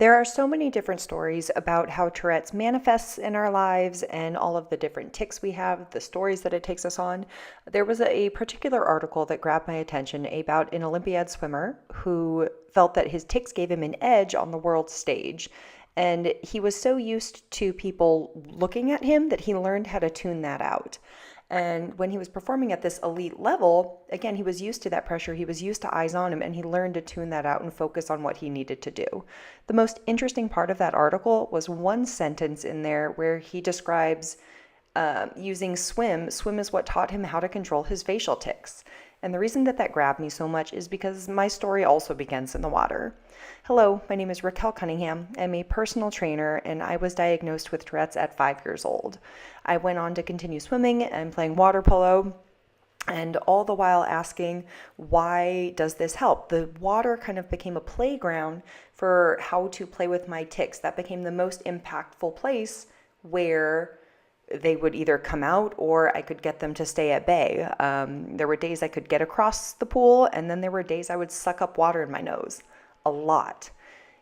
There are so many different stories about how Tourette's manifests in our lives and all of the different tics we have, the stories that it takes us on. There was a particular article that grabbed my attention about an Olympiad swimmer who felt that his tics gave him an edge on the world stage. And he was so used to people looking at him that he learned how to tune that out. And when he was performing at this elite level, again, he was used to that pressure. He was used to eyes on him, and he learned to tune that out and focus on what he needed to do. The most interesting part of that article was one sentence in there where he describes using swim. Swim is what taught him how to control his facial tics. And the reason that that grabbed me so much is because my story also begins in the water. Hello, my name is Raquel Cunningham. I'm a personal trainer, and I was diagnosed with Tourette's at 5 years old. I went on to continue swimming and playing water polo, and all the while asking, why does this help? The water kind of became a playground for how to play with my tics. That became the most impactful place where they would either come out or I could get them to stay at bay. There were days I could get across the pool, and then there were days I would suck up water in my nose. A lot.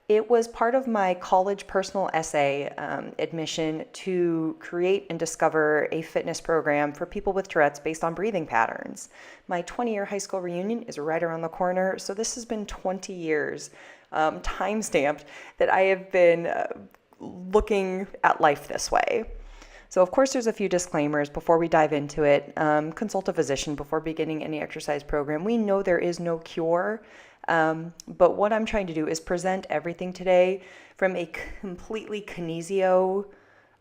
It was part of my college personal essay admission to create and discover a fitness program for people with Tourette's based on breathing patterns. My 20-year high school reunion is right around the corner, so this has been 20 years, time-stamped, that I have been looking at life this way. So of course there's a few disclaimers before we dive into it. Consult a physician before beginning any exercise program. We know there is no cure, but what I'm trying to do is present everything today from a completely kinesio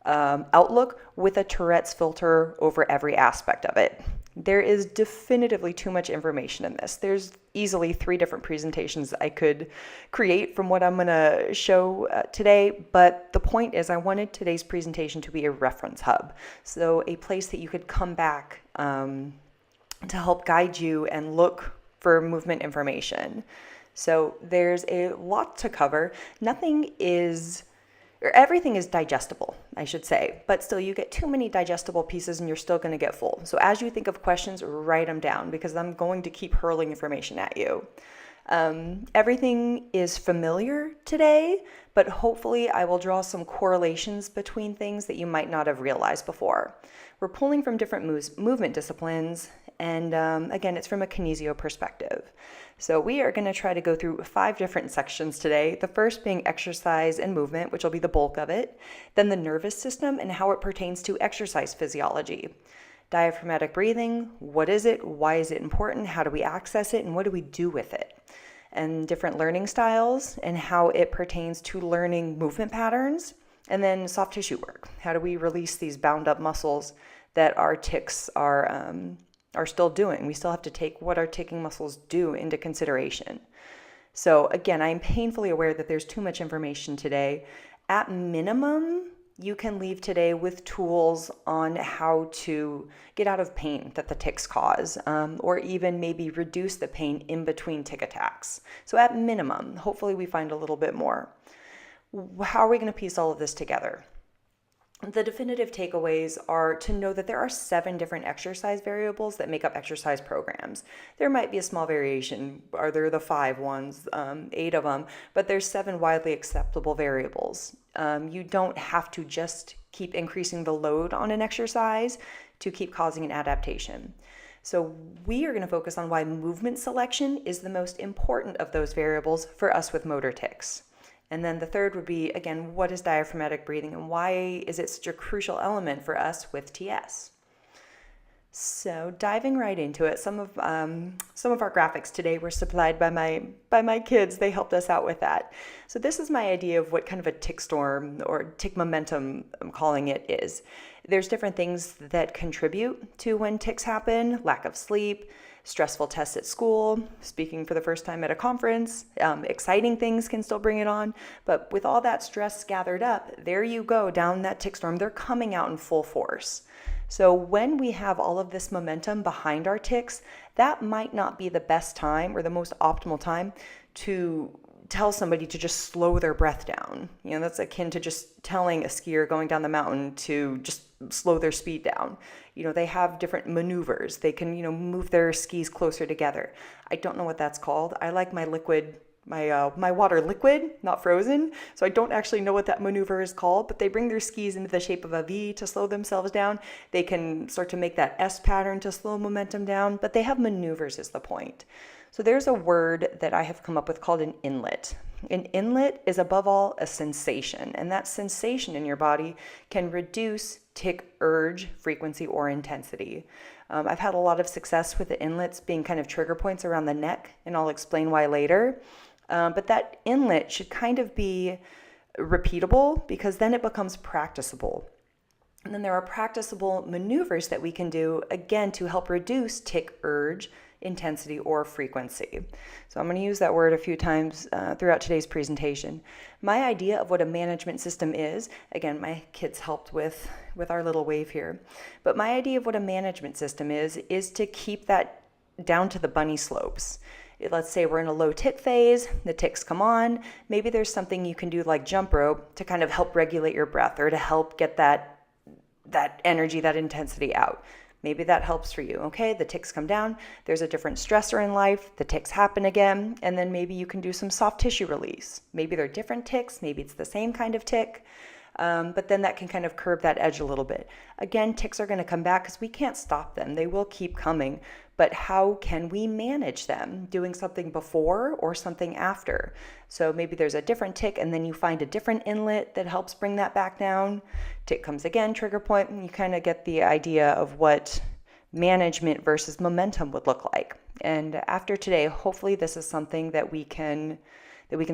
outlook with a Tourette's filter over every aspect of it. There is definitively too much information in this. There's easily 3 different presentations I could create from what I'm going to show today, but the point is I wanted today's presentation to be a reference hub, so a place that you could come back to help guide you and look for movement information. So there's a lot to cover. Everything is digestible, I should say, but still you get too many digestible pieces and you're still going to get full. So as you think of questions, write them down because I'm going to keep hurling information at you. Everything is familiar today, but hopefully I will draw some correlations between things that you might not have realized before. We're pulling from different movement disciplines, and again, it's from a kinesio perspective. So we are going to try to go through 5 different sections today, the first being exercise and movement, which will be the bulk of it, then the nervous system and how it pertains to exercise physiology. Diaphragmatic breathing, what is it, why is it important, how do we access it, and what do we do with it? And different learning styles and how it pertains to learning movement patterns. And then soft tissue work. How do we release these bound up muscles that our tics are still doing? We still have to take what our ticking muscles do into consideration. So again, I'm painfully aware that there's too much information today. At minimum, you can leave today with tools on how to get out of pain that the tics cause, or even maybe reduce the pain in between tic attacks. So at minimum, hopefully we find a little bit more. How are we going to piece all of this together? The definitive takeaways are to know that there are 7 different exercise variables that make up exercise programs. There might be a small variation. Are there the 5 ones, 8 of them, but there's 7 widely acceptable variables. You don't have to just keep increasing the load on an exercise to keep causing an adaptation. So we are going to focus on why movement selection is the most important of those variables for us with motor tics. And then the third would be, again, what is diaphragmatic breathing and why is it such a crucial element for us with TS? So diving right into it, some of our graphics today were supplied by my kids. They helped us out with that. So this is my idea of what kind of a tic storm or tic momentum, I'm calling it, is. There's different things that contribute to when tics happen: lack of sleep, stressful tests at school, speaking for the first time at a conference, exciting things can still bring it on, but with all that stress gathered up, there you go down that tic storm. They're coming out in full force. So when we have all of this momentum behind our tics, that might not be the best time or the most optimal time to tell somebody to just slow their breath down. That's akin to just telling a skier going down the mountain to just slow their speed down. They have different maneuvers. They can, move their skis closer together. I don't know what that's called. I like my liquid my water liquid, not frozen. So I don't actually know what that maneuver is called, but they bring their skis into the shape of a V to slow themselves down. They can start to make that S pattern to slow momentum down, but they have maneuvers is the point. So there's a word that I have come up with called an inlet. An inlet is above all a sensation, and that sensation in your body can reduce tic urge, frequency, or intensity. I've had a lot of success with the inlets being kind of trigger points around the neck, and I'll explain why later. But that inlet should kind of be repeatable because then it becomes practicable. And then there are practicable maneuvers that we can do, again, to help reduce tic urge, intensity, or frequency. So I'm going to use that word a few times throughout today's presentation. My idea of what a management system is, again, my kids helped with our little wave here, but my idea of what a management system is to keep that down to the bunny slopes. Let's say we're in a low tic phase, the tics come on, maybe there's something you can do like jump rope to kind of help regulate your breath or to help get that energy, that intensity out. Maybe that helps for you. Okay, the tics come down, there's a different stressor in life, the tics happen again, and then maybe you can do some soft tissue release. Maybe they're different tics, maybe it's the same kind of tic, but then that can kind of curb that edge a little bit. Again, tics are going to come back because we can't stop them. They will keep coming, but how can we manage them? Doing something before or something after. So maybe there's a different tic and then you find a different inlet that helps bring that back down. Tic comes again, trigger point, and you kind of get the idea of what management versus momentum would look like. And after today, hopefully this is something that we can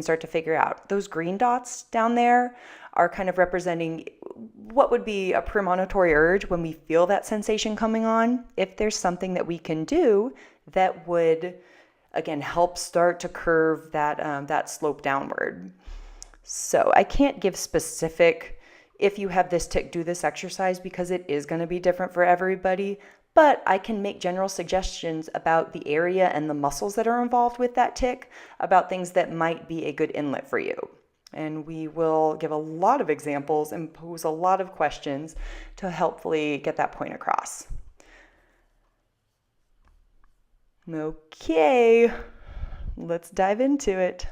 start to figure out. Those green dots down there are kind of representing what would be a premonitory urge when we feel that sensation coming on. If there's something that we can do that would, again, help start to curve that slope downward. So I can't give specific, if you have this tic, do this exercise, because it is going to be different for everybody. But I can make general suggestions about the area and the muscles that are involved with that tic, about things that might be a good inlet for you. And we will give a lot of examples and pose a lot of questions to helpfully get that point across. Okay, let's dive into it.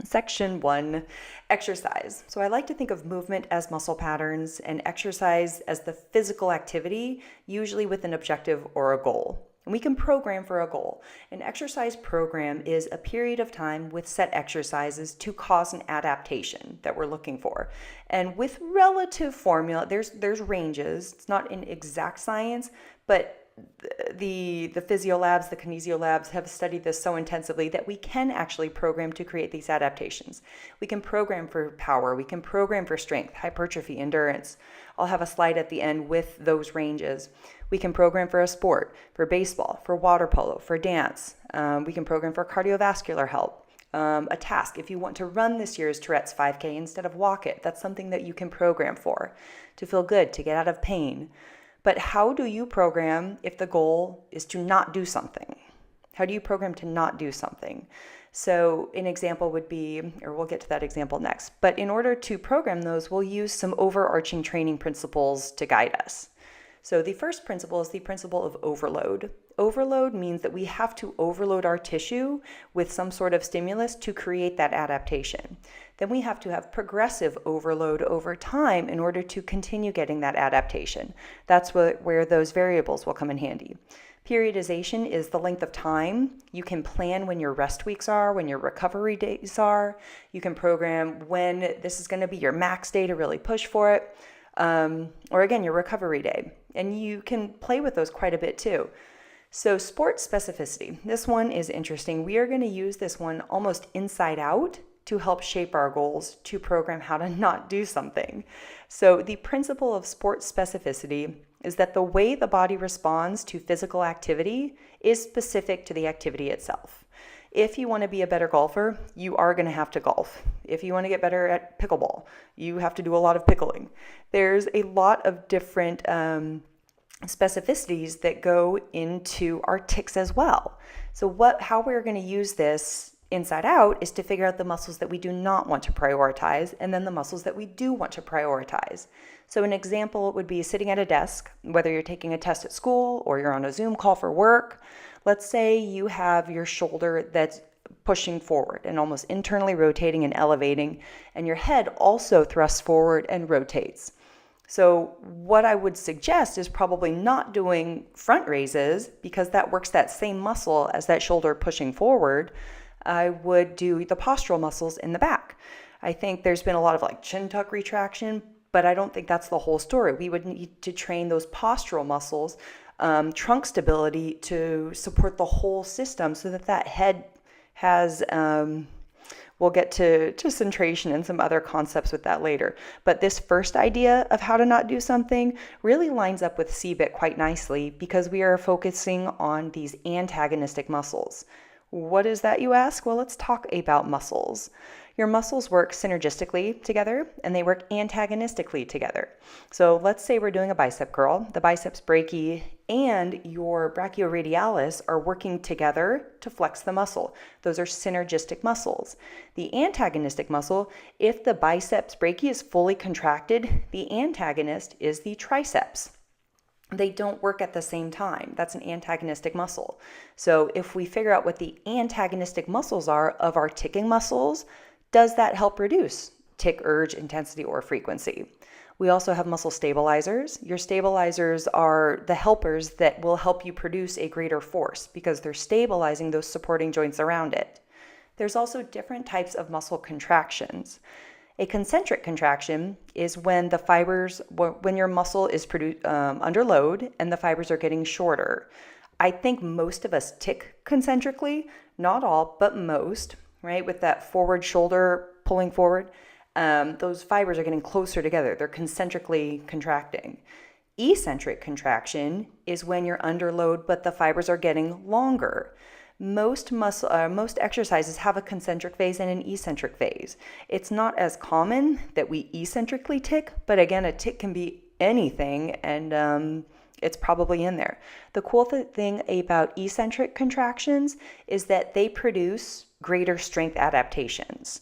Section 1, exercise. So I like to think of movement as muscle patterns and exercise as the physical activity, usually with an objective or a goal. And we can program for a goal. An exercise program is a period of time with set exercises to cause an adaptation that we're looking for. And with relative formula, there's ranges. It's not an exact science, but the physio labs, the kinesio labs have studied this so intensively that we can actually program to create these adaptations. We can program for power, we can program for strength, hypertrophy, endurance. I'll have a slide at the end with those ranges. We can program for a sport, for baseball, for water polo, for dance. We can program for cardiovascular health. A task, if you want to run this year's Tourette's 5K instead of walk it, that's something that you can program for, to feel good, to get out of pain. But how do you program if the goal is to not do something? How do you program to not do something? So an example would be, or we'll get to that example next, but in order to program those, we'll use some overarching training principles to guide us. So the first principle is the principle of overload. Overload means that we have to overload our tissue with some sort of stimulus to create that adaptation. Then we have to have progressive overload over time in order to continue getting that adaptation. That's where those variables will come in handy. Periodization is the length of time. You can plan when your rest weeks are, when your recovery days are. You can program when this is going to be your max day to really push for it. Or again, your recovery day. And you can play with those quite a bit too. So sport specificity, this one is interesting. We are going to use this one almost inside out to help shape our goals, to program how to not do something. So the principle of sport specificity is that the way the body responds to physical activity is specific to the activity itself. If you want to be a better golfer, you are going to have to golf. If you want to get better at pickleball, you have to do a lot of pickling. There's a lot of different specificities that go into our tics as well. So how we're going to use this inside out is to figure out the muscles that we do not want to prioritize and then the muscles that we do want to prioritize. So an example would be sitting at a desk, whether you're taking a test at school or you're on a Zoom call for work. Let's say you have your shoulder that's pushing forward and almost internally rotating and elevating, and your head also thrusts forward and rotates. So what I would suggest is probably not doing front raises, because that works that same muscle as that shoulder pushing forward. I would do the postural muscles in the back. I think there's been a lot of like chin tuck retraction, but I don't think that's the whole story. We would need to train those postural muscles, trunk stability, to support the whole system so that that head has, we'll get to centration and some other concepts with that later. But this first idea of how to not do something really lines up with CBIT quite nicely, because we are focusing on these antagonistic muscles. What is that, you ask? Well, let's talk about muscles. Your muscles work synergistically together and they work antagonistically together. So let's say we're doing a bicep curl. The biceps brachii and your brachioradialis are working together to flex the muscle. Those are synergistic muscles. The antagonistic muscle, if the biceps brachii is fully contracted, the antagonist is the triceps. They don't work at the same time. That's an antagonistic muscle. So if we figure out what the antagonistic muscles are of our ticking muscles, does that help reduce tic urge intensity or frequency? We also have muscle stabilizers. Your stabilizers are the helpers that will help you produce a greater force because they're stabilizing those supporting joints around it. There's also different types of muscle contractions. A concentric contraction is when the fibers, when your muscle is under load and the fibers are getting shorter. I think most of us tick concentrically, not all, but most, right? With that forward shoulder pulling forward, those fibers are getting closer together. They're concentrically contracting. Eccentric contraction is when you're under load, but the fibers are getting longer. Most exercises have a concentric phase and an eccentric phase. It's not as common that we eccentrically tick, but again, a tick can be anything, and it's probably in there. The cool thing about eccentric contractions is that they produce greater strength adaptations.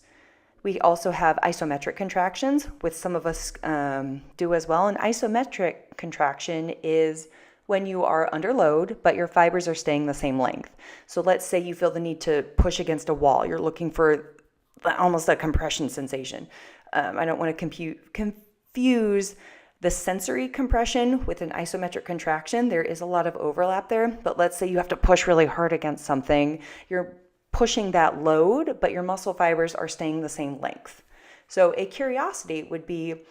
We also have isometric contractions, which some of us do as well. An isometric contraction is when you are under load, but your fibers are staying the same length. So let's say you feel the need to push against a wall. You're looking for almost a compression sensation. I don't want to confuse the sensory compression with an isometric contraction. There is a lot of overlap there, but let's say you have to push really hard against something. You're pushing that load, but your muscle fibers are staying the same length. So a curiosity would be,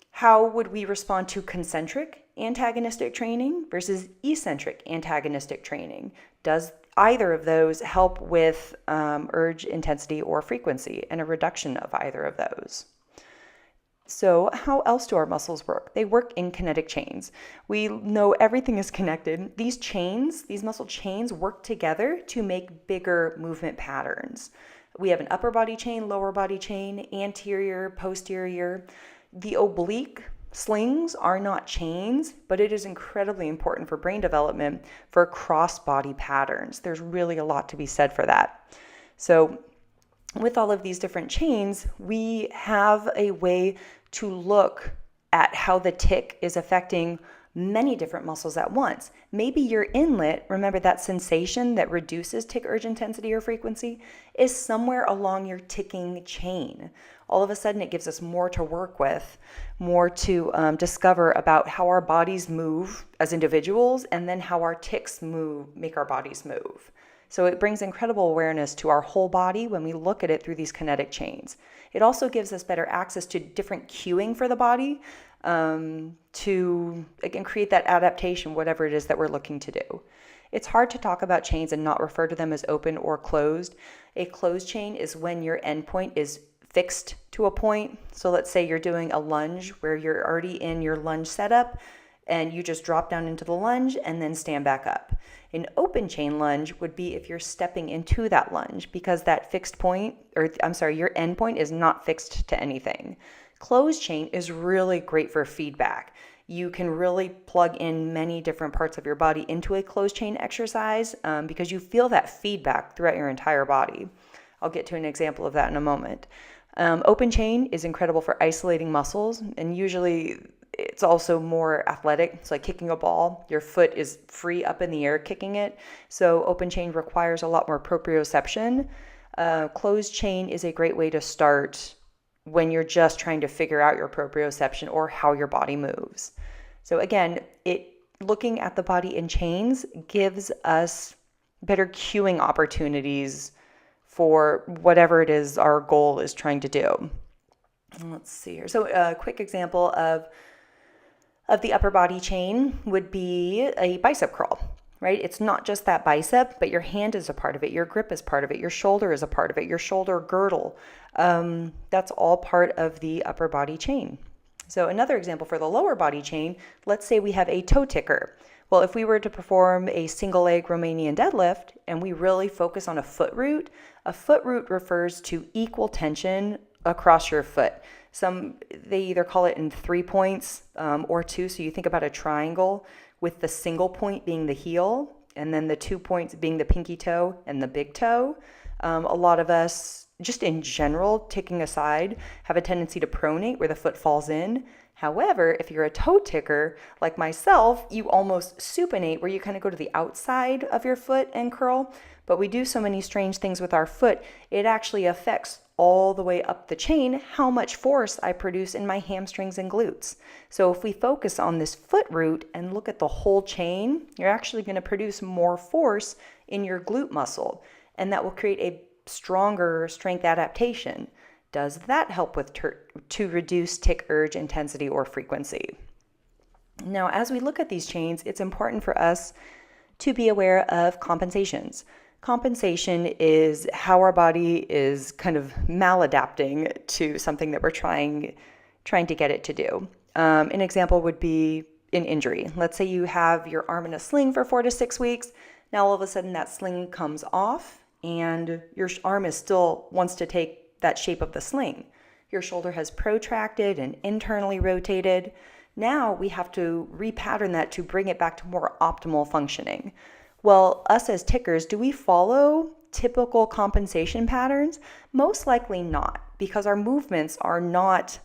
how would we respond to concentric antagonistic training versus eccentric antagonistic training? Does either of those help with urge intensity or frequency, and a reduction of either of those? So how else do our muscles work? They work in kinetic chains. We know everything is connected. These chains, these muscle chains, work together to make bigger movement patterns. We have an upper body chain, lower body chain, anterior, posterior. The oblique slings are not chains, but it is incredibly important for brain development for cross-body patterns. There's really a lot to be said for that. So with all of these different chains, we have a way to look at how the tic is affecting many different muscles at once. Maybe your inlet, remember that sensation that reduces tic urge intensity or frequency, is somewhere along your ticking chain. All of a sudden, it gives us more to work with, more to discover about how our bodies move as individuals, and then how our tics make our bodies move. So it brings incredible awareness to our whole body when we look at it through these kinetic chains. It also gives us better access to different cueing for the body to, again, create that adaptation, whatever it is that we're looking to do. It's hard to talk about chains and not refer to them as open or closed. A closed chain is when your endpoint is fixed to a point. So let's say you're doing a lunge where you're already in your lunge setup and you just drop down into the lunge and then stand back up. An open chain lunge would be if you're stepping into that lunge, because that fixed point, your end point is not fixed to anything. Closed chain is really great for feedback. You can really plug in many different parts of your body into a closed chain exercise because you feel that feedback throughout your entire body. I'll get to an example of that in a moment. Open chain is incredible for isolating muscles, and usually it's also more athletic. It's like kicking a ball. Your foot is free up in the air kicking it. So open chain requires a lot more proprioception. Closed chain is a great way to start when you're just trying to figure out your proprioception or how your body moves. So again, looking at the body in chains gives us better cueing opportunities for whatever it is our goal is trying to do. Let's see here. So a quick example of the upper body chain would be a bicep curl, right? It's not just that bicep, but your hand is a part of it. Your grip is part of it. Your shoulder is a part of it. Your shoulder girdle. That's all part of the upper body chain. So another example for the lower body chain, let's say we have a toe ticker. Well, if we were to perform a single leg Romanian deadlift and we really focus on a foot root refers to equal tension across your foot. They either call it in 3 points or 2. So you think about a triangle with the single point being the heel and then the 2 points being the pinky toe and the big toe. A lot of us, just in general, ticking aside, have a tendency to pronate where the foot falls in. However, if you're a toe ticker like myself, you almost supinate where you kind of go to the outside of your foot and curl. But we do so many strange things with our foot, it actually affects all the way up the chain how much force I produce in my hamstrings and glutes. So if we focus on this foot root and look at the whole chain, you're actually going to produce more force in your glute muscle, and that will create a stronger strength adaptation. Does that help with to reduce tic urge intensity or frequency? Now, as we look at these chains, it's important for us to be aware of compensations. Compensation is how our body is kind of maladapting to something that we're trying to get it to do. An example would be an injury. Let's say you have your arm in a sling for 4 to 6 weeks. Now all of a sudden that sling comes off and your arm still wants to take that shape of the sling. Your shoulder has protracted and internally rotated. Now we have to repattern that to bring it back to more optimal functioning. Well, us as tickers, do we follow typical compensation patterns? Most likely not, because our movements are not,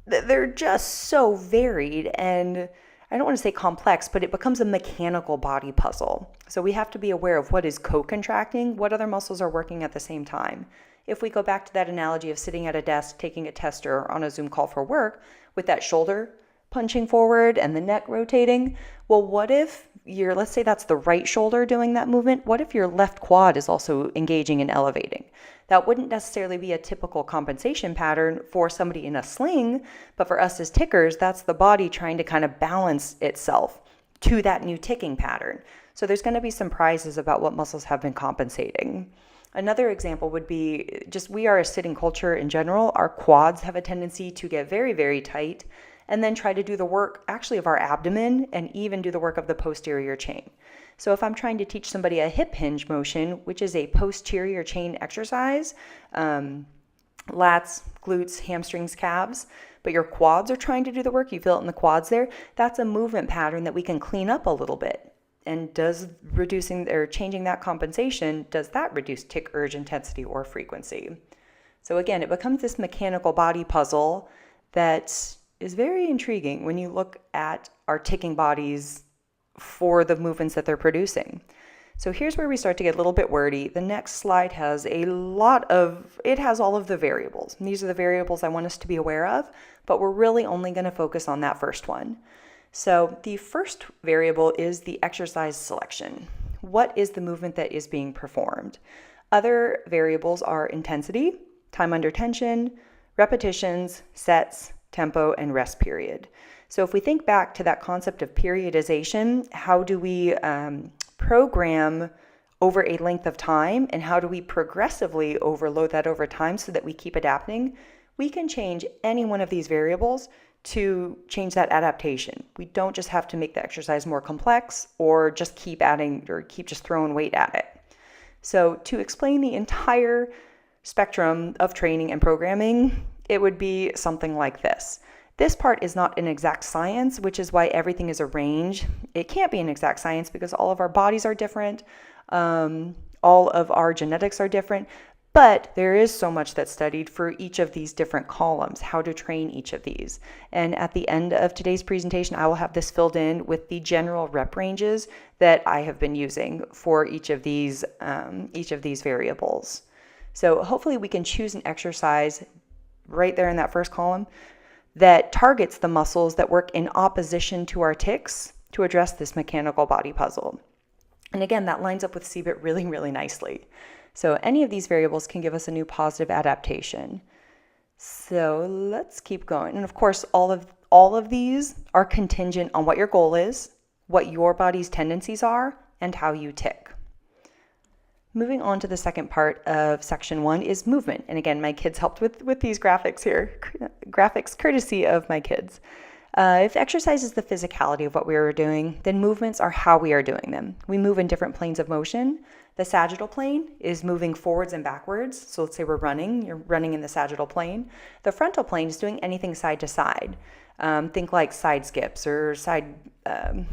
they're just so varied, and I don't want to say complex, but it becomes a mechanical body puzzle. So we have to be aware of what is co-contracting, what other muscles are working at the same time. If we go back to that analogy of sitting at a desk, taking a test or on a Zoom call for work, with that shoulder punching forward and the neck rotating, well, what if let's say that's the right shoulder doing that movement, what if your left quad is also engaging and elevating? That wouldn't necessarily be a typical compensation pattern for somebody in a sling, but for us as tickers, that's the body trying to kind of balance itself to that new ticking pattern. So there's going to be some prizes about what muscles have been compensating. Another example would be we are a sitting culture in general. Our quads have a tendency to get very, very tight and then try to do the work actually of our abdomen and even do the work of the posterior chain. So if I'm trying to teach somebody a hip hinge motion, which is a posterior chain exercise, lats, glutes, hamstrings, calves, but your quads are trying to do the work, you feel it in the quads there, that's a movement pattern that we can clean up a little bit. And does reducing or changing that compensation, does that reduce tic urge intensity or frequency? So again, it becomes this mechanical body puzzle that is very intriguing when you look at our ticking bodies for the movements that they're producing. So here's where we start to get a little bit wordy. The next slide has it has all of the variables. And these are the variables I want us to be aware of, but we're really only going to focus on that first one. So the first variable is the exercise selection. What is the movement that is being performed? Other variables are intensity, time under tension, repetitions, sets, tempo, and rest period. So if we think back to that concept of periodization, how do we program over a length of time, and how do we progressively overload that over time so that we keep adapting? We can change any one of these variables to change that adaptation. We don't just have to make the exercise more complex or just keep adding or keep just throwing weight at it. So to explain the entire spectrum of training and programming, it would be something like this. This part is not an exact science, which is why everything is a range. It can't be an exact science because all of our bodies are different. All of our genetics are different. But there is so much that's studied for each of these different columns, how to train each of these. And at the end of today's presentation, I will have this filled in with the general rep ranges that I have been using for each of these variables. So hopefully we can choose an exercise right there in that first column that targets the muscles that work in opposition to our tics to address this mechanical body puzzle. And again, that lines up with CBIT really, really nicely. So any of these variables can give us a new positive adaptation. So let's keep going. And of course, all of these are contingent on what your goal is, what your body's tendencies are, and how you tic. Moving on to the second part of section 1 is movement. And again, my kids helped with these graphics here, graphics courtesy of my kids. If exercise is the physicality of what we are doing, then movements are how we are doing them. We move in different planes of motion. The sagittal plane is moving forwards and backwards. So let's say you're running in the sagittal plane. The frontal plane is doing anything side to side. Think like side skips or side, I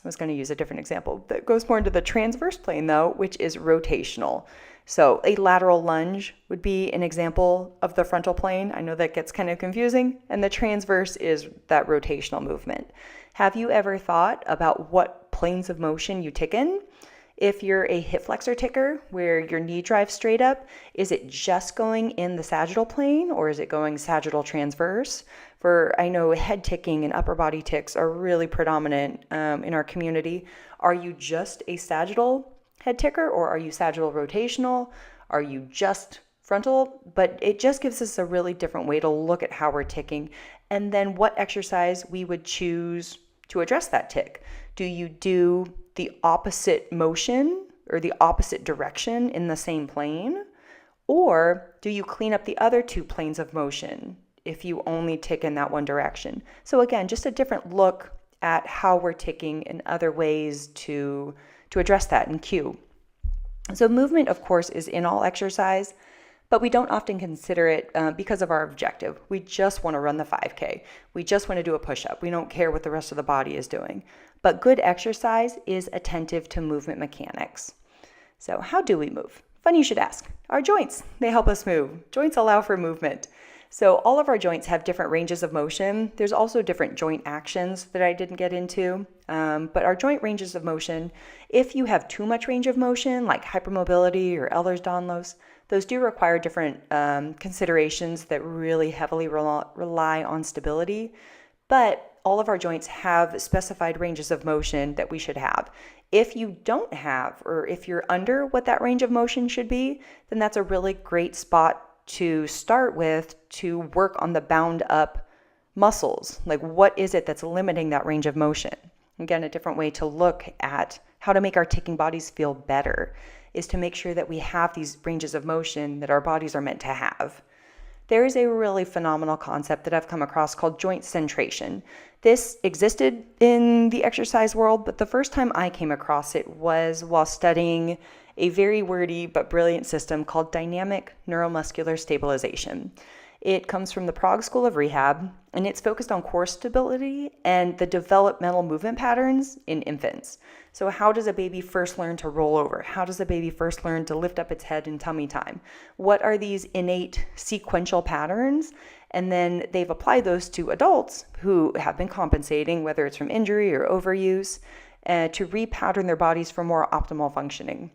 was going to use a different example that goes more into the transverse plane though, which is rotational. So a lateral lunge would be an example of the frontal plane. I know that gets kind of confusing. And the transverse is that rotational movement. Have you ever thought about what planes of motion you tic in? If you're a hip flexor ticker where your knee drives straight up, is it just going in the sagittal plane or is it going sagittal transverse? I know head ticking and upper body tics are really predominant in our community. Are you just a sagittal head ticker or are you sagittal rotational? Are you just frontal? But it just gives us a really different way to look at how we're ticking and then what exercise we would choose to address that tic. Do you do the opposite motion or the opposite direction in the same plane? Or do you clean up the other two planes of motion if you only tic in that one direction? So again, just a different look at how we're ticking and other ways to address that in cue. So movement, of course, is in all exercise, but we don't often consider it because of our objective. We just want to run the 5K. We just want to do a push-up. We don't care what the rest of the body is doing. But good exercise is attentive to movement mechanics. So how do we move? Funny you should ask. Our joints, they help us move. Joints allow for movement. So all of our joints have different ranges of motion. There's also different joint actions that I didn't get into. But our joint ranges of motion, if you have too much range of motion, like hypermobility or Ehlers-Danlos, those do require different considerations that really heavily rely on stability. But all of our joints have specified ranges of motion that we should have. If you don't have, or if you're under what that range of motion should be, then that's a really great spot to start with to work on the bound up muscles. Like what is it that's limiting that range of motion? Again, a different way to look at how to make our ticking bodies feel better is to make sure that we have these ranges of motion that our bodies are meant to have. There is a really phenomenal concept that I've come across called joint centration. This existed in the exercise world, but the first time I came across it was while studying a very wordy but brilliant system called dynamic neuromuscular stabilization. It comes from the Prague School of Rehab, and it's focused on core stability and the developmental movement patterns in infants. So how does a baby first learn to roll over? How does a baby first learn to lift up its head in tummy time? What are these innate sequential patterns? And then they've applied those to adults who have been compensating, whether it's from injury or overuse, to repattern their bodies for more optimal functioning.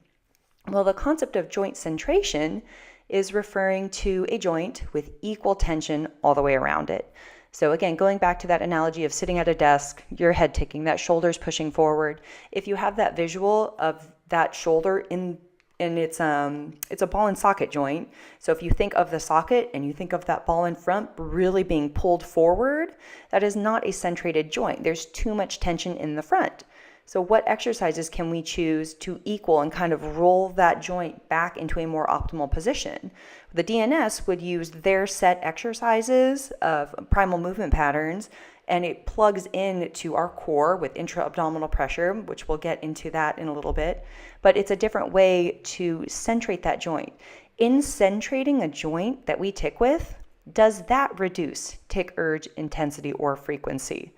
Well, the concept of joint centration is referring to a joint with equal tension all the way around it. So again, going back to that analogy of sitting at a desk, your head ticking, that shoulder's pushing forward. If you have that visual of that shoulder and it's a ball and socket joint. So if you think of the socket and you think of that ball in front really being pulled forward, that is not a centrated joint. There's too much tension in the front. So what exercises can we choose to equal and kind of roll that joint back into a more optimal position? The DNS would use their set exercises of primal movement patterns, and it plugs in to our core with intra-abdominal pressure, which we'll get into that in a little bit. But it's a different way to centrate that joint. In centrating a joint that we tic with, does that reduce tic urge intensity or frequency?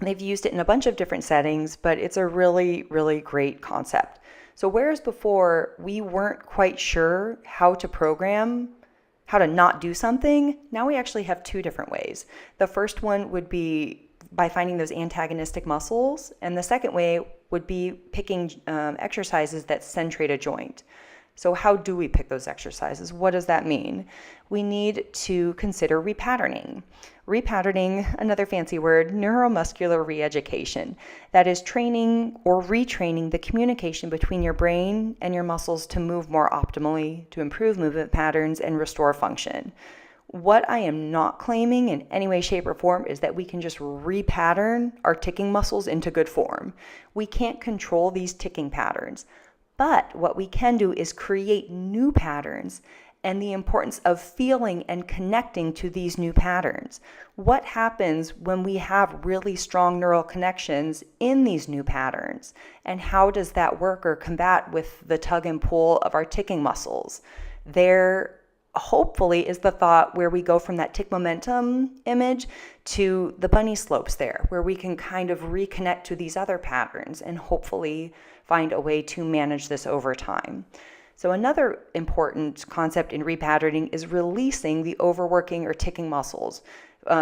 They've used it in a bunch of different settings, but it's a really, really great concept. So whereas before we weren't quite sure how to program, how to not do something, now we actually have two different ways. The first one would be by finding those antagonistic muscles, and the second way would be picking exercises that centrate a joint. So how do we pick those exercises? What does that mean? We need to consider repatterning. Repatterning, another fancy word, neuromuscular reeducation. That is training or retraining the communication between your brain and your muscles to move more optimally, to improve movement patterns and restore function. What I am not claiming in any way, shape, or form is that we can just repattern our ticking muscles into good form. We can't control these ticking patterns. But what we can do is create new patterns and the importance of feeling and connecting to these new patterns. What happens when we have really strong neural connections in these new patterns? And how does that work or combat with the tug and pull of our ticking muscles? There hopefully is the thought where we go from that tick momentum image to the bunny slopes there, where we can kind of reconnect to these other patterns and hopefully find a way to manage this over time. So another important concept in repatterning is releasing the overworking or ticking muscles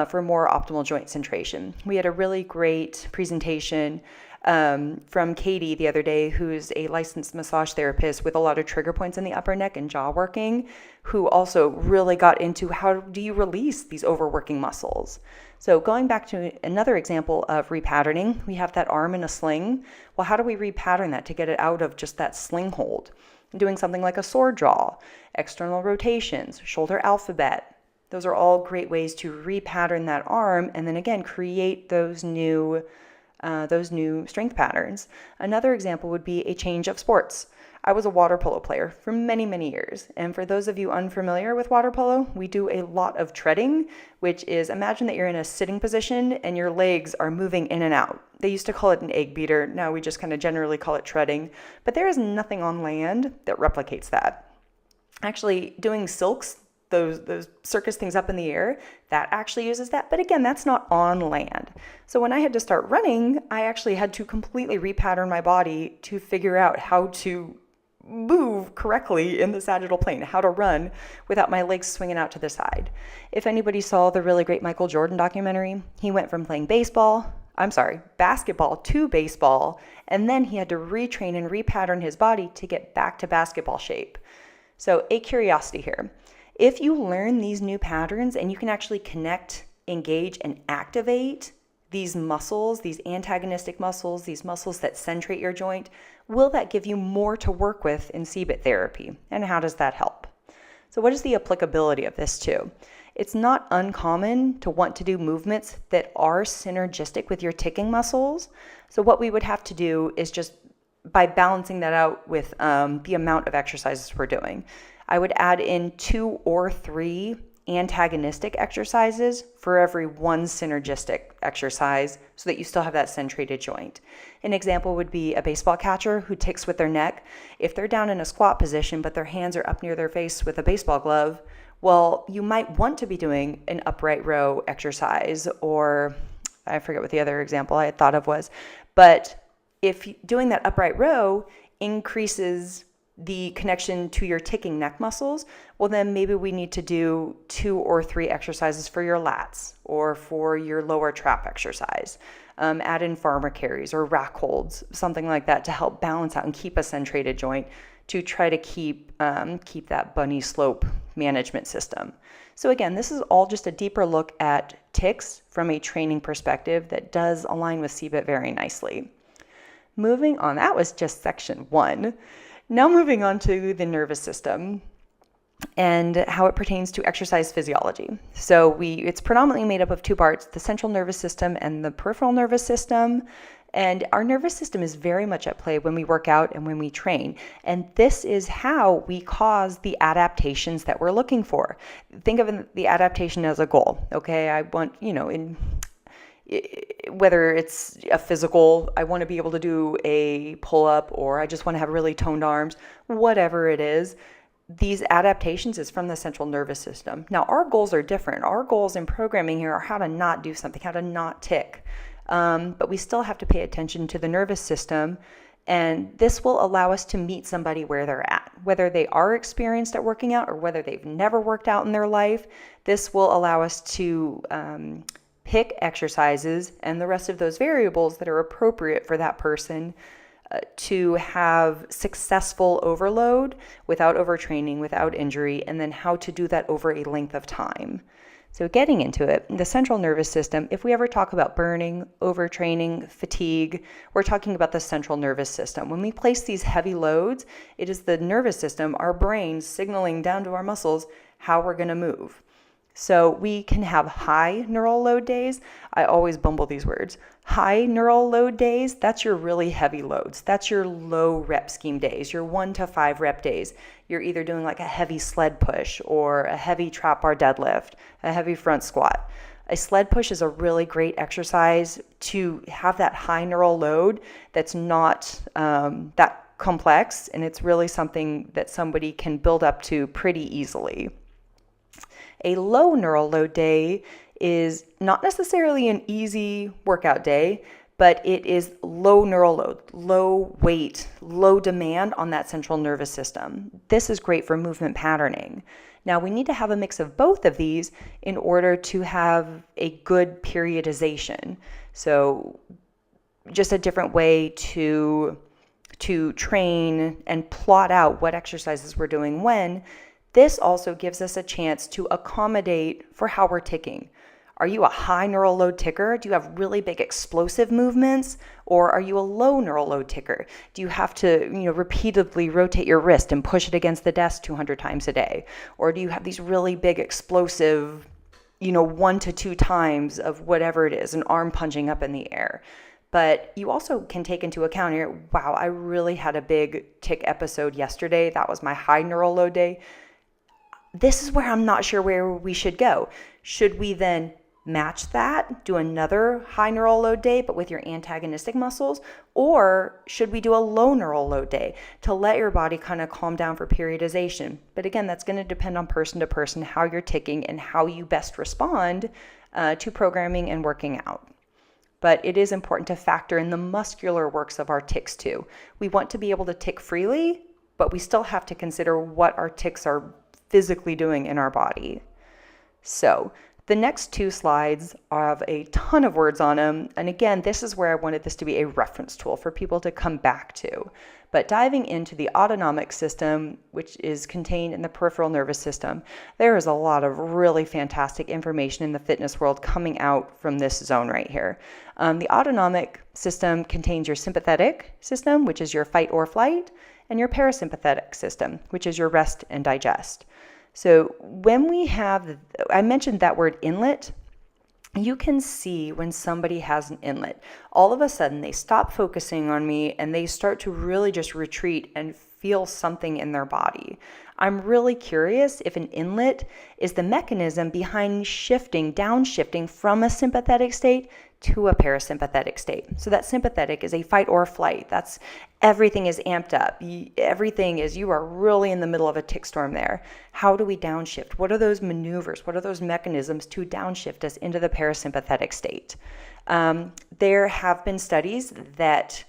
for more optimal joint centration. We had a really great presentation from Katie the other day, who's a licensed massage therapist with a lot of trigger points in the upper neck and jaw working, who also really got into how do you release these overworking muscles. So going back to another example of repatterning, we have that arm in a sling. Well, how do we repattern that to get it out of just that sling hold? Doing something like a sword draw, external rotations, shoulder alphabet. Those are all great ways to repattern that arm and then again create those new strength patterns. Another example would be a change of sports. I was a water polo player for many, many years. And for those of you unfamiliar with water polo, we do a lot of treading, which is imagine that you're in a sitting position and your legs are moving in and out. They used to call it an egg beater. Now we just kind of generally call it treading. But there is nothing on land that replicates that. Actually, doing silks, those circus things up in the air, that actually uses that. But again, that's not on land. So when I had to start running, I actually had to completely repattern my body to figure out how to move correctly in the sagittal plane, how to run without my legs swinging out to the side. If anybody saw the really great Michael Jordan documentary, he went from playing basketball to baseball, and then he had to retrain and repattern his body to get back to basketball shape. So a curiosity here. If you learn these new patterns and you can actually connect, engage, and activate these muscles, these antagonistic muscles, these muscles that centrate your joint, will that give you more to work with in CBIT therapy? And how does that help? So what is the applicability of this too? It's not uncommon to want to do movements that are synergistic with your ticking muscles. So what we would have to do is just by balancing that out with the amount of exercises we're doing. I would add in 2 or 3 antagonistic exercises for every 1 synergistic exercise so that you still have that centrated joint. An example would be a baseball catcher who ticks with their neck. If they're down in a squat position but their hands are up near their face with a baseball glove, well, you might want to be doing an upright row exercise, or I forget what the other example I had thought of was, but if doing that upright row increases the connection to your ticking neck muscles, well then maybe we need to do 2 or 3 exercises for your lats or for your lower trap exercise. Add in farmer carries or rack holds, something like that to help balance out and keep a centrated joint to try to keep that bunny slope management system. So again, this is all just a deeper look at tics from a training perspective that does align with CBIT very nicely. Moving on, that was just section 1. Now moving on to the nervous system and how it pertains to exercise physiology. So it's predominantly made up of 2 parts, the central nervous system and the peripheral nervous system. And our nervous system is very much at play when we work out and when we train. And this is how we cause the adaptations that we're looking for. Think of the adaptation as a goal. Okay, I want, whether it's a physical, I want to be able to do a pull-up, or I just want to have really toned arms, whatever it is, these adaptations is from the central nervous system. Now, our goals are different. Our goals in programming here are how to not do something, how to not tick. But we still have to pay attention to the nervous system And this will allow us to meet somebody where they're at, whether they are experienced at working out or whether they've never worked out in their life. This will allow us to pick exercises and the rest of those variables that are appropriate for that person to have successful overload without overtraining, without injury, and then how to do that over a length of time. So getting into it, the central nervous system, if we ever talk about burning, overtraining, fatigue, we're talking about the central nervous system. When we place these heavy loads, it is the nervous system, our brain, signaling down to our muscles how we're going to move. So we can have high neural load days. I always bumble these words. High neural load days, that's your really heavy loads. That's your low rep scheme days, your 1 to 5 rep days. You're either doing like a heavy sled push or a heavy trap bar deadlift, a heavy front squat. A sled push is a really great exercise to have that high neural load that's not that complex, and it's really something that somebody can build up to pretty easily. A low neural load day is not necessarily an easy workout day, but it is low neural load, low weight, low demand on that central nervous system. This is great for movement patterning. Now, we need to have a mix of both of these in order to have a good periodization. So just a different way to train and plot out what exercises we're doing when. This also gives us a chance to accommodate for how we're ticking. Are you a high neural load ticker? Do you have really big explosive movements? Or are you a low neural load ticker? Do you have to, repeatedly rotate your wrist and push it against the desk 200 times a day? Or do you have these really big explosive, 1 to 2 times of whatever it is, an arm punching up in the air? But you also can take into account here, wow, I really had a big tick episode yesterday. That was my high neural load day. This is where I'm not sure where we should go. Should we then match that, do another high neural load day, but with your antagonistic muscles? Or should we do a low neural load day to let your body kind of calm down for periodization? But again, that's going to depend on person to person, how you're ticking and how you best respond to programming and working out. But it is important to factor in the muscular works of our tics too. We want to be able to tick freely, but we still have to consider what our tics are physically doing in our body. So the next 2 slides have a ton of words on them. And again, this is where I wanted this to be a reference tool for people to come back to. But diving into the autonomic system, which is contained in the peripheral nervous system, there is a lot of really fantastic information in the fitness world coming out from this zone right here. The autonomic system contains your sympathetic system, which is your fight or flight, and your parasympathetic system, which is your rest and digest. So when we have, I mentioned that word inlet, you can see when somebody has an inlet, all of a sudden they stop focusing on me and they start to really just retreat and feel something in their body. I'm really curious if an inlet is the mechanism behind downshifting from a sympathetic state to a parasympathetic state. So that sympathetic is a fight or flight. That's everything is amped up. You are really in the middle of a tick storm there. How do we downshift? What are those maneuvers? What are those mechanisms to downshift us into the parasympathetic state? There have been studies that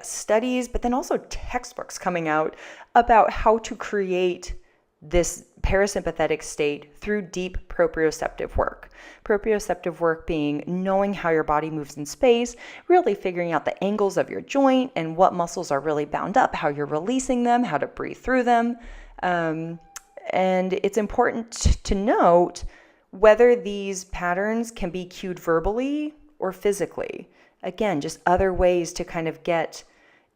studies, but then also textbooks coming out about how to create this parasympathetic state through deep proprioceptive work. Proprioceptive work being knowing how your body moves in space, really figuring out the angles of your joint and what muscles are really bound up, how you're releasing them, how to breathe through them. And it's important to note whether these patterns can be cued verbally or physically. Again, just other ways to kind of get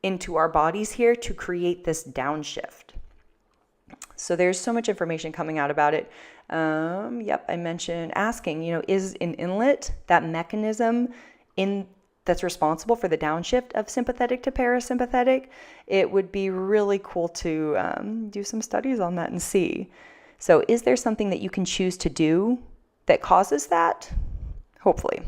into our bodies here to create this downshift. So there's so much information coming out about it. I mentioned asking, is an inlet that mechanism that's responsible for the downshift of sympathetic to parasympathetic? It would be really cool to do some studies on that and see. So is there something that you can choose to do that causes that? Hopefully.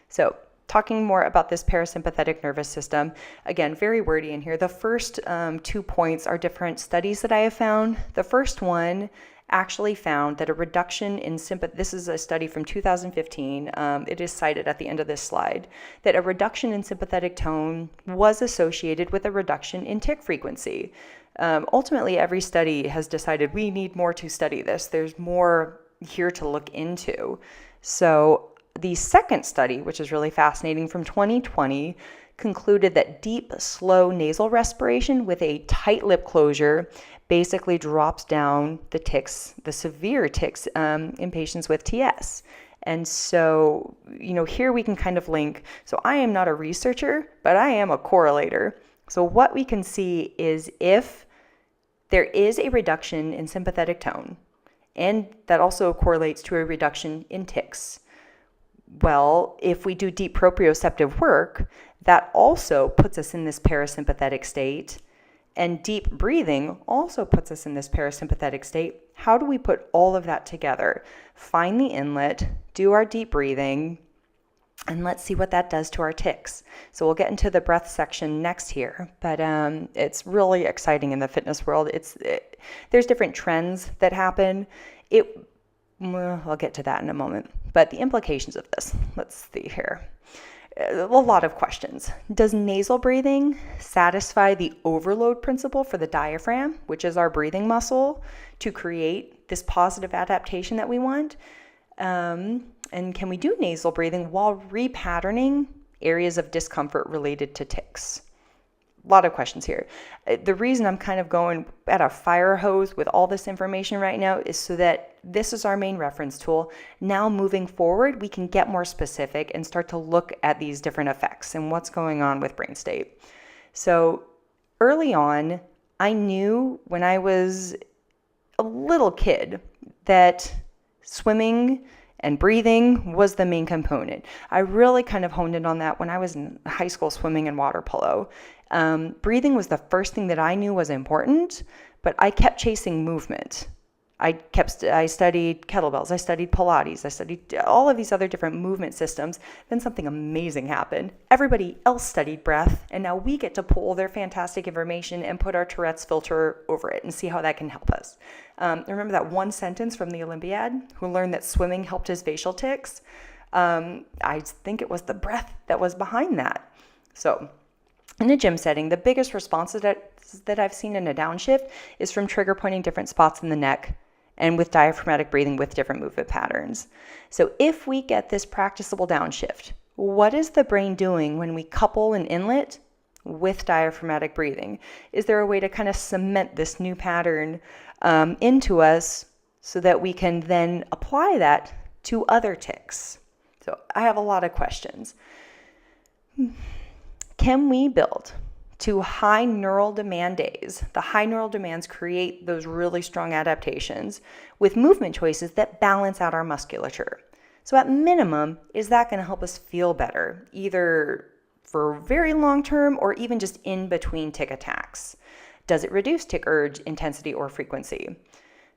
So talking more about this parasympathetic nervous system, again, very wordy in here. The first 2 points are different studies that I have found. The first one actually found that a reduction in sympathy, this is a study from 2015, it is cited at the end of this slide, that a reduction in sympathetic tone was associated with a reduction in tic frequency. Ultimately, every study has decided we need more to study this. There's more here to look into. So the second study, which is really fascinating, from 2020, concluded that deep, slow nasal respiration with a tight lip closure basically drops down the tics, the severe tics in patients with TS. And so, here we can kind of link. So I am not a researcher, but I am a correlator. So what we can see is if there is a reduction in sympathetic tone, and that also correlates to a reduction in tics, well, if we do deep proprioceptive work, that also puts us in this parasympathetic state. And deep breathing also puts us in this parasympathetic state. How do we put all of that together? Find the inlet, do our deep breathing, and let's see what that does to our tics. So we'll get into the breath section next here, but it's really exciting in the fitness world. There's different trends that happen. I'll get to that in a moment. But the implications of this, let's see here. A lot of questions. Does nasal breathing satisfy the overload principle for the diaphragm, which is our breathing muscle, to create this positive adaptation that we want? And can we do nasal breathing while repatterning areas of discomfort related to tics? A lot of questions here. The reason I'm kind of going at a fire hose with all this information right now is so that this is our main reference tool. Now moving forward, we can get more specific and start to look at these different effects and what's going on with brain state. So early on, I knew when I was a little kid that swimming and breathing was the main component. I really kind of honed in on that when I was in high school swimming and water polo. Breathing was the first thing that I knew was important, but I kept chasing movement. I studied kettlebells, I studied Pilates, I studied all of these other different movement systems. Then something amazing happened. Everybody else studied breath, and now we get to pull their fantastic information and put our Tourette's filter over it and see how that can help us. Remember that one sentence from the Olympiad who learned that swimming helped his facial tics? I think it was the breath that was behind that. So in a gym setting, the biggest responses that I've seen in a downshift is from trigger pointing different spots in the neck and with diaphragmatic breathing with different movement patterns. So if we get this practicable downshift, what is the brain doing when we couple an inlet with diaphragmatic breathing? Is there a way to kind of cement this new pattern into us so that we can then apply that to other tics? So I have a lot of questions. Can we build to high neural demand days? The high neural demands create those really strong adaptations with movement choices that balance out our musculature. So at minimum, is that going to help us feel better, either for very long term or even just in between tic attacks? Does it reduce tic urge intensity or frequency?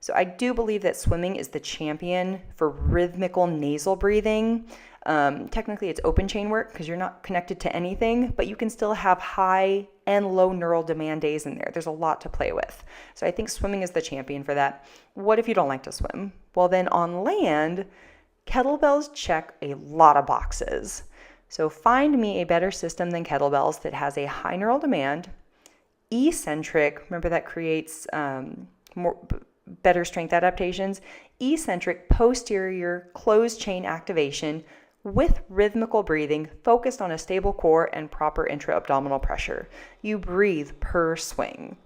So I do believe that swimming is the champion for rhythmical nasal breathing. Technically it's open chain work because you're not connected to anything, but you can still have high and low neural demand days in there. There's a lot to play with. So I think swimming is the champion for that. What if you don't like to swim? Well, then on land, kettlebells check a lot of boxes. So find me a better system than kettlebells that has a high neural demand, eccentric, remember that creates better strength adaptations, eccentric posterior closed chain activation with rhythmical breathing focused on a stable core and proper intra-abdominal pressure. You breathe per swing.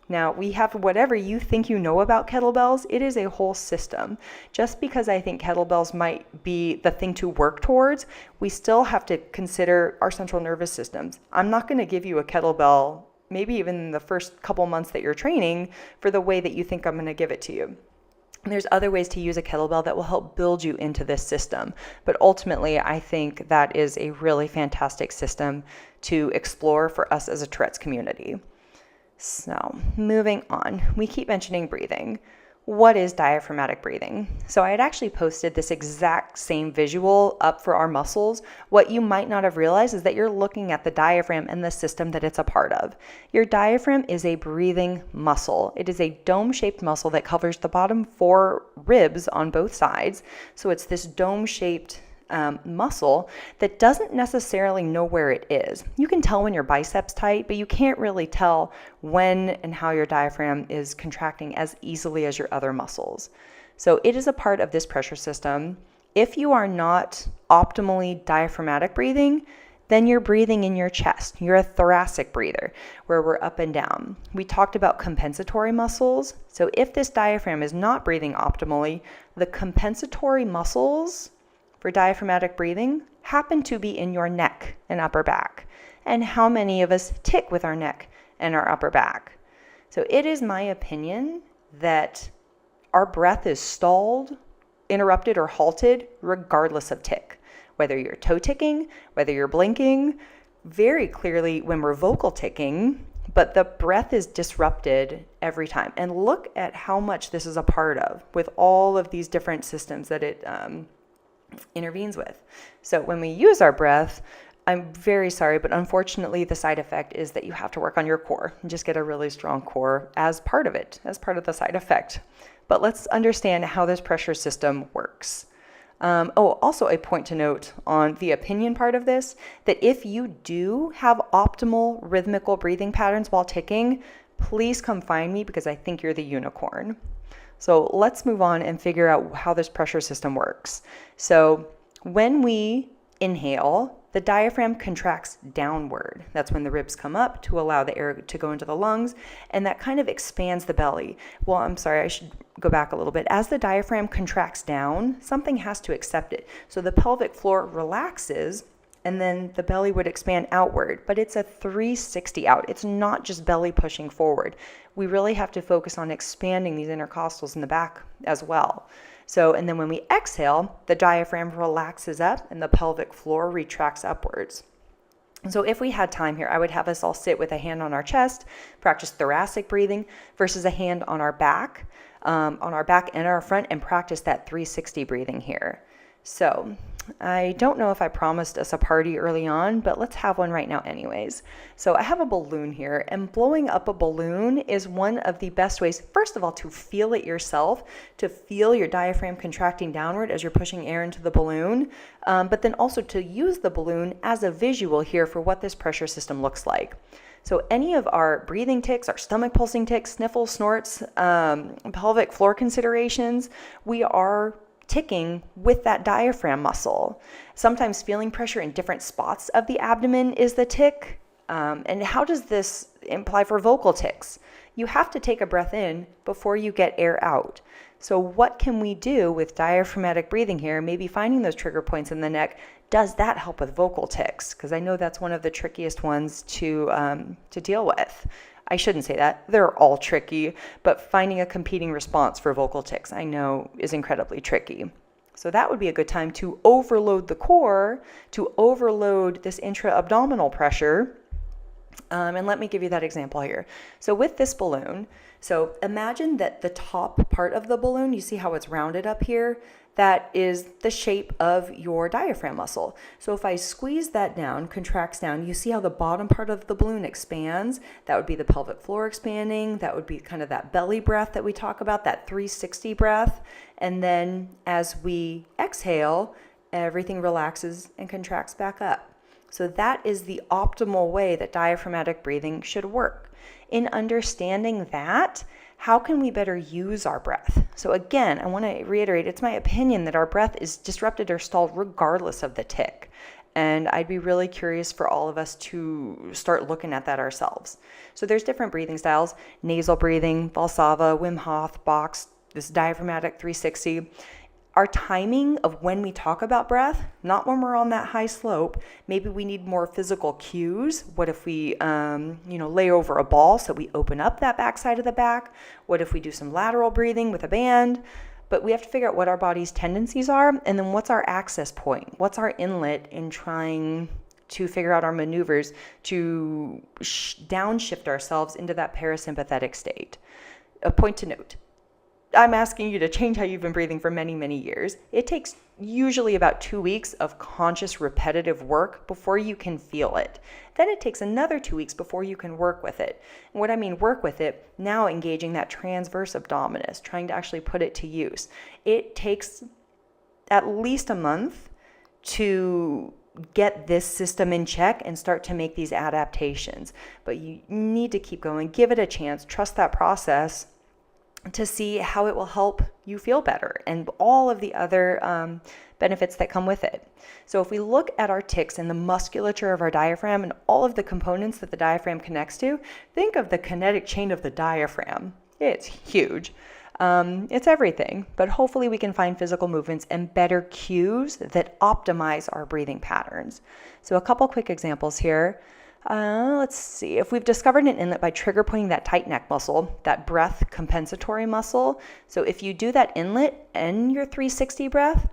Now, we have whatever you think you know about kettlebells, it is a whole system. Just because I think kettlebells might be the thing to work towards, we still have to consider our central nervous systems. I'm not going to give you a kettlebell, maybe even in the first couple months that you're training, for the way that you think I'm going to give it to you. And there's other ways to use a kettlebell that will help build you into this system. But ultimately, I think that is a really fantastic system to explore for us as a Tourette's community. So moving on, we keep mentioning breathing. what is diaphragmatic breathing? So I had actually posted this exact same visual up for our muscles. What you might not have realized is that you're looking at the diaphragm and the system that it's a part of. Your diaphragm is a breathing muscle. It is a dome-shaped muscle that covers the bottom 4 ribs on both sides. So it's this dome-shaped muscle that doesn't necessarily know where it is. You can tell when your biceps tight, but you can't really tell when and how your diaphragm is contracting as easily as your other muscles. So it is a part of this pressure system. If you are not optimally diaphragmatic breathing, then you're breathing in your chest. You're a thoracic breather, where we're up and down. We talked about compensatory muscles. So if this diaphragm is not breathing optimally, the compensatory muscles for diaphragmatic breathing happen to be in your neck and upper back. And how many of us tic with our neck and our upper back? So it is my opinion that our breath is stalled, interrupted, or halted regardless of tic. Whether you're toe ticking, whether you're blinking, very clearly when we're vocal ticking, but the breath is disrupted every time. And look at how much this is a part of with all of these different systems that it intervenes with. So when we use our breath, I'm very sorry, but unfortunately the side effect is that you have to work on your core and just get a really strong core as part of it, as part of the side effect. But let's understand how this pressure system works. Also a point to note on the opinion part of this, that if you do have optimal rhythmical breathing patterns while ticking, please come find me because I think you're the unicorn. So let's move on and figure out how this pressure system works. So when we inhale, the diaphragm contracts downward. That's when the ribs come up to allow the air to go into the lungs, and that kind of expands the belly. Well, I'm sorry, I should go back a little bit. As the diaphragm contracts down, something has to accept it. So the pelvic floor relaxes, and then the belly would expand outward, but it's a 360 out. It's not just belly pushing forward. We really have to focus on expanding these intercostals in the back as well. So, and then when we exhale, the diaphragm relaxes up and the pelvic floor retracts upwards. So if we had time here, I would have us all sit with a hand on our chest, practice thoracic breathing versus a hand on our back and our front, and practice that 360 breathing here. So I don't know if I promised us a party early on, but let's have one right now anyways. So I have a balloon here, and blowing up a balloon is one of the best ways, first of all, to feel it yourself, to feel your diaphragm contracting downward as you're pushing air into the balloon, but then also to use the balloon as a visual here for what this pressure system looks like. So any of our breathing tics, our stomach pulsing tics, sniffles, snorts, pelvic floor considerations, we are ticking with that diaphragm muscle. Sometimes feeling pressure in different spots of the abdomen is the tic. And how does this imply for vocal tics? You have to take a breath in before you get air out. So what can we do with diaphragmatic breathing here? Maybe finding those trigger points in the neck. Does that help with vocal tics? Because I know that's one of the trickiest ones to deal with. I shouldn't say that. They're all tricky, but finding a competing response for vocal tics I know is incredibly tricky. So that would be a good time to overload the core, to overload this intra-abdominal pressure. And let me give you that example here. So with this balloon, so imagine that the top part of the balloon, you see how it's rounded up here? That is the shape of your diaphragm muscle. So if I squeeze that down, contracts down, you see how the bottom part of the balloon expands? That would be the pelvic floor expanding. That would be kind of that belly breath that we talk about, that 360 breath. And then as we exhale, everything relaxes and contracts back up. So that is the optimal way that diaphragmatic breathing should work. In understanding that, how can we better use our breath? So again, I want to reiterate, it's my opinion that our breath is disrupted or stalled regardless of the tic. And I'd be really curious for all of us to start looking at that ourselves. So there's different breathing styles: nasal breathing, Valsalva, Wim Hof, box, this diaphragmatic 360. Our timing of when we talk about breath, not when we're on that high slope. Maybe we need more physical cues. What if we, lay over a ball so we open up that backside of the back? What if we do some lateral breathing with a band? But we have to figure out what our body's tendencies are, and then what's our access point? What's our inlet in trying to figure out our maneuvers to downshift ourselves into that parasympathetic state? A point to note: I'm asking you to change how you've been breathing for many, many years. It takes usually about 2 weeks of conscious repetitive work before you can feel it. Then it takes another 2 weeks before you can work with it. And what I mean work with it, now engaging that transverse abdominis, trying to actually put it to use. It takes at least a month to get this system in check and start to make these adaptations. But you need to keep going, give it a chance, trust that process to see how it will help you feel better and all of the other benefits that come with it. So if we look at our tics and the musculature of our diaphragm and all of the components that the diaphragm connects to, think of the kinetic chain of the diaphragm. It's huge. It's everything, but hopefully we can find physical movements and better cues that optimize our breathing patterns. So a couple quick examples here. Let's see. If we've discovered an inlet by trigger pointing that tight neck muscle, that breath compensatory muscle. So if you do that inlet and your 360 breath,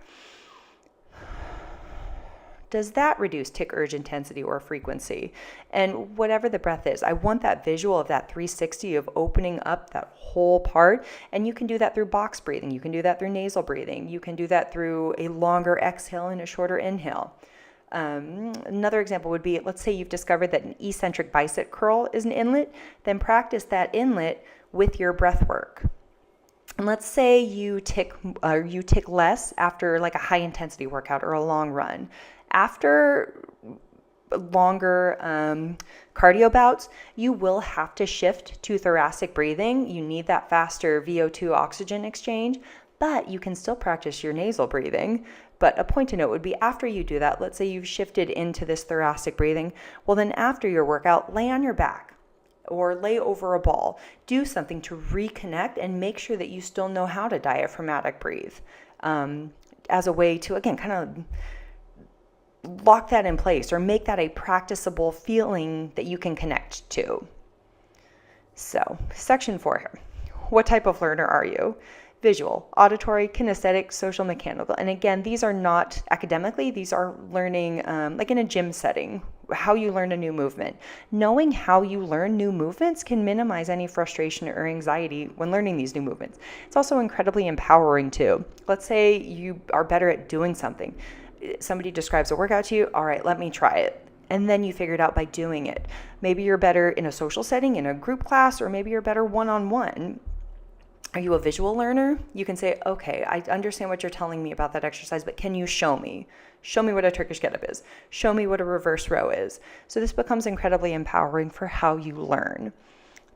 does that reduce tic urge intensity or frequency? And whatever the breath is, I want that visual of that 360 of opening up that whole part. And you can do that through box breathing. You can do that through nasal breathing. You can do that through a longer exhale and a shorter inhale. Another example would be, let's say you've discovered that an eccentric bicep curl is an inlet, then practice that inlet with your breath work. And let's say you tic less after like a high intensity workout or a long run. After longer cardio bouts, you will have to shift to thoracic breathing. You need that faster VO2 oxygen exchange, but you can still practice your nasal breathing. But a point to note would be after you do that, let's say you've shifted into this thoracic breathing, well then after your workout, lay on your back or lay over a ball. Do something to reconnect and make sure that you still know how to diaphragmatic breathe as a way to, again, kind of lock that in place or make that a practicable feeling that you can connect to. So, section 4 here. What type of learner are you? Visual, auditory, kinesthetic, social, mechanical. And again, these are not academically, these are learning like in a gym setting, how you learn a new movement. Knowing how you learn new movements can minimize any frustration or anxiety when learning these new movements. It's also incredibly empowering too. Let's say you are better at doing something. Somebody describes a workout to you, all right, let me try it. And then you figure it out by doing it. Maybe you're better in a social setting, in a group class, or maybe you're better one-on-one. Are you a visual learner? You can say, okay, I understand what you're telling me about that exercise, but can you show me? Show me what a Turkish get-up is. Show me what a reverse row is. So this becomes incredibly empowering for how you learn.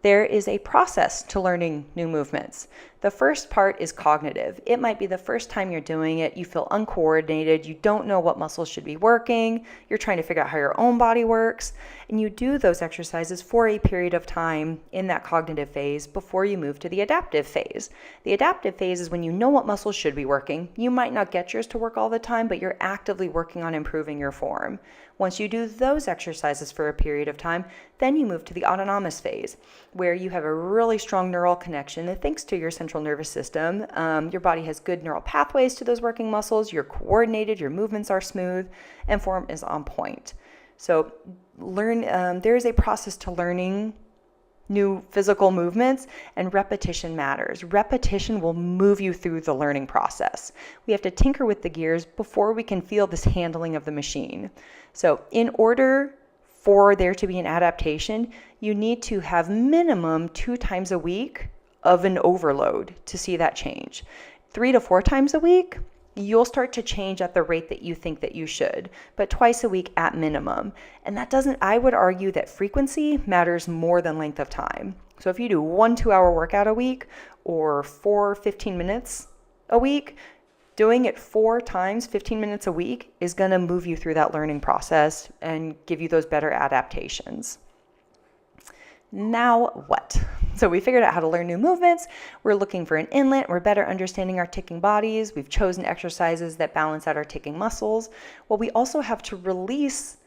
There is a process to learning new movements. The first part is cognitive. It might be the first time you're doing it, you feel uncoordinated, you don't know what muscles should be working, you're trying to figure out how your own body works, and you do those exercises for a period of time in that cognitive phase before you move to the adaptive phase. The adaptive phase is when you know what muscles should be working. You might not get yours to work all the time, but you're actively working on improving your form. Once you do those exercises for a period of time, then you move to the autonomous phase, where you have a really strong neural connection that thanks to your central nervous system, your body has good neural pathways to those working muscles, you're coordinated, your movements are smooth, and form is on point. So there is a process to learning new physical movements, and repetition matters. Repetition will move you through the learning process. We have to tinker with the gears before we can feel this handling of the machine. So in order for there to be an adaptation, you need to have minimum 2 times a week of an overload to see that change. 3 to 4 times a week, you'll start to change at the rate that you think that you should, but twice a week at minimum. And I would argue that frequency matters more than length of time. So if you do 1 2-hour workout a week or 4 15 minutes a week, doing it 4 times 15 minutes a week is going to move you through that learning process and give you those better adaptations. Now what? So we figured out how to learn new movements. We're looking for an inlet. We're better understanding our ticking bodies. We've chosen exercises that balance out our ticking muscles. Well, we also have to release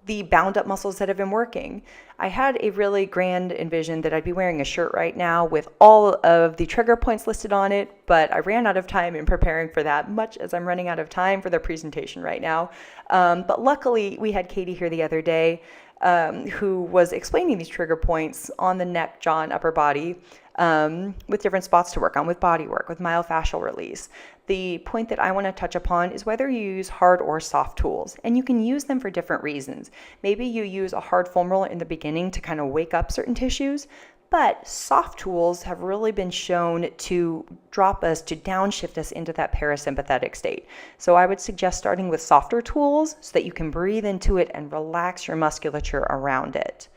the bound up muscles that have been working. I had a really grand envision that I'd be wearing a shirt right now with all of the trigger points listed on it, but I ran out of time in preparing for that, much as I'm running out of time for the presentation right now. But luckily, we had Katie here the other day who was explaining these trigger points on the neck, jaw, and upper body with different spots to work on, with body work, with myofascial release. The point that I want to touch upon is whether you use hard or soft tools, and you can use them for different reasons. Maybe you use a hard foam roller in the beginning to kind of wake up certain tissues, but soft tools have really been shown to downshift us into that parasympathetic state. So I would suggest starting with softer tools so that you can breathe into it and relax your musculature around it.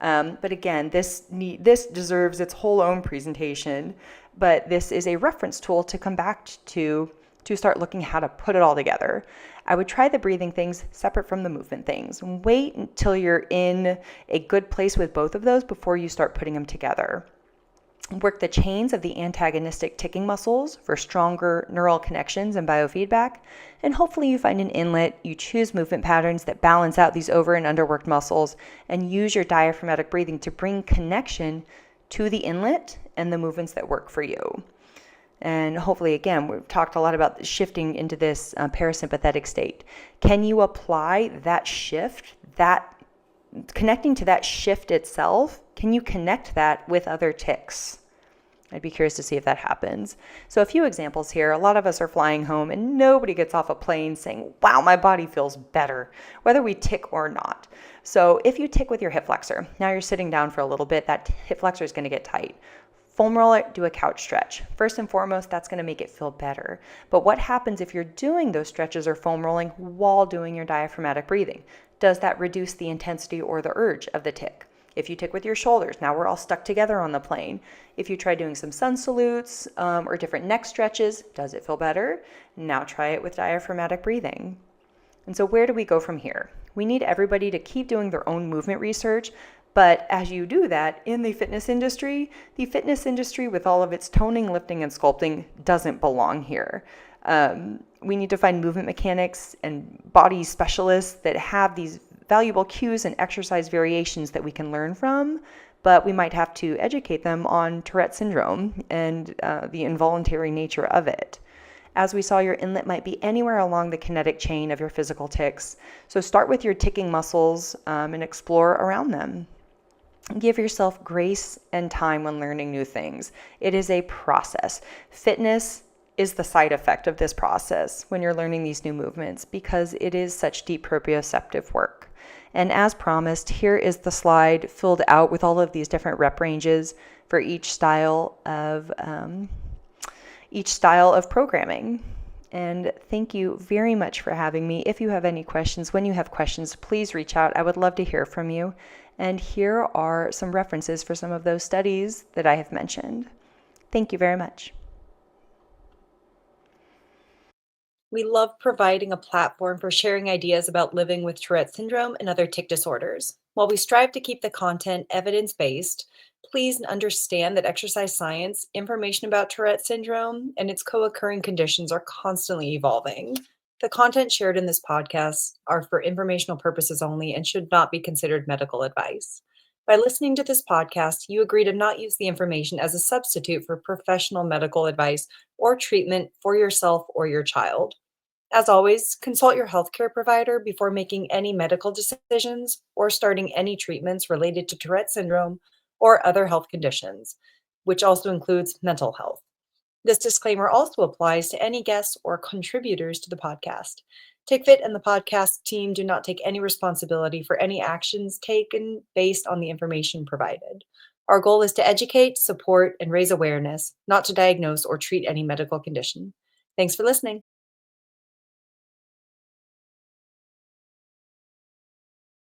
But again, this deserves its whole own presentation, but this is a reference tool to come back to start looking how to put it all together. I would try the breathing things separate from the movement things. Wait until you're in a good place with both of those before you start putting them together. Work the chains of the antagonistic ticking muscles for stronger neural connections and biofeedback, and hopefully you find an inlet. You choose movement patterns that balance out these over and underworked muscles, and use your diaphragmatic breathing to bring connection to the inlet and the movements that work for you. And hopefully, again, we've talked a lot about shifting into this parasympathetic state. Can you apply that shift, connecting to that shift itself? Can you connect that with other tics? I'd be curious to see if that happens. So a few examples here. A lot of us are flying home and nobody gets off a plane saying, wow, my body feels better, whether we tic or not. So if you tic with your hip flexor, now you're sitting down for a little bit, that hip flexor is going to get tight. Foam roller, do a couch stretch. First and foremost, that's going to make it feel better. But what happens if you're doing those stretches or foam rolling while doing your diaphragmatic breathing? Does that reduce the intensity or the urge of the tic? If you tic with your shoulders, now we're all stuck together on the plane. If you try doing some sun salutes or different neck stretches, does it feel better? Now try it with diaphragmatic breathing. And so where do we go from here? We need everybody to keep doing their own movement research. But as you do that in the fitness industry with all of its toning, lifting, and sculpting doesn't belong here. We need to find movement mechanics and body specialists that have these valuable cues and exercise variations that we can learn from, but we might have to educate them on Tourette Syndrome and the involuntary nature of it. As we saw, your inlet might be anywhere along the kinetic chain of your physical tics. So start with your ticking muscles and explore around them. Give yourself grace and time when learning new things. It is a process. Fitness is the side effect of this process when you're learning these new movements because it is such deep proprioceptive work. And as promised, here is the slide filled out with all of these different rep ranges for each style of programming. And thank you very much for having me. If you have any questions, when you have questions, please reach out. I would love to hear from you. And here are some references for some of those studies that I have mentioned. Thank you very much. We love providing a platform for sharing ideas about living with Tourette syndrome and other tic disorders. While we strive to keep the content evidence-based, please understand that exercise science, information about Tourette syndrome, and its co-occurring conditions are constantly evolving. The content shared in this podcast are for informational purposes only and should not be considered medical advice. By listening to this podcast, you agree to not use the information as a substitute for professional medical advice or treatment for yourself or your child. As always, consult your healthcare provider before making any medical decisions or starting any treatments related to Tourette syndrome or other health conditions, which also includes mental health. This disclaimer also applies to any guests or contributors to the podcast. TickFit and the podcast team do not take any responsibility for any actions taken based on the information provided. Our goal is to educate, support, and raise awareness, not to diagnose or treat any medical condition. Thanks for listening.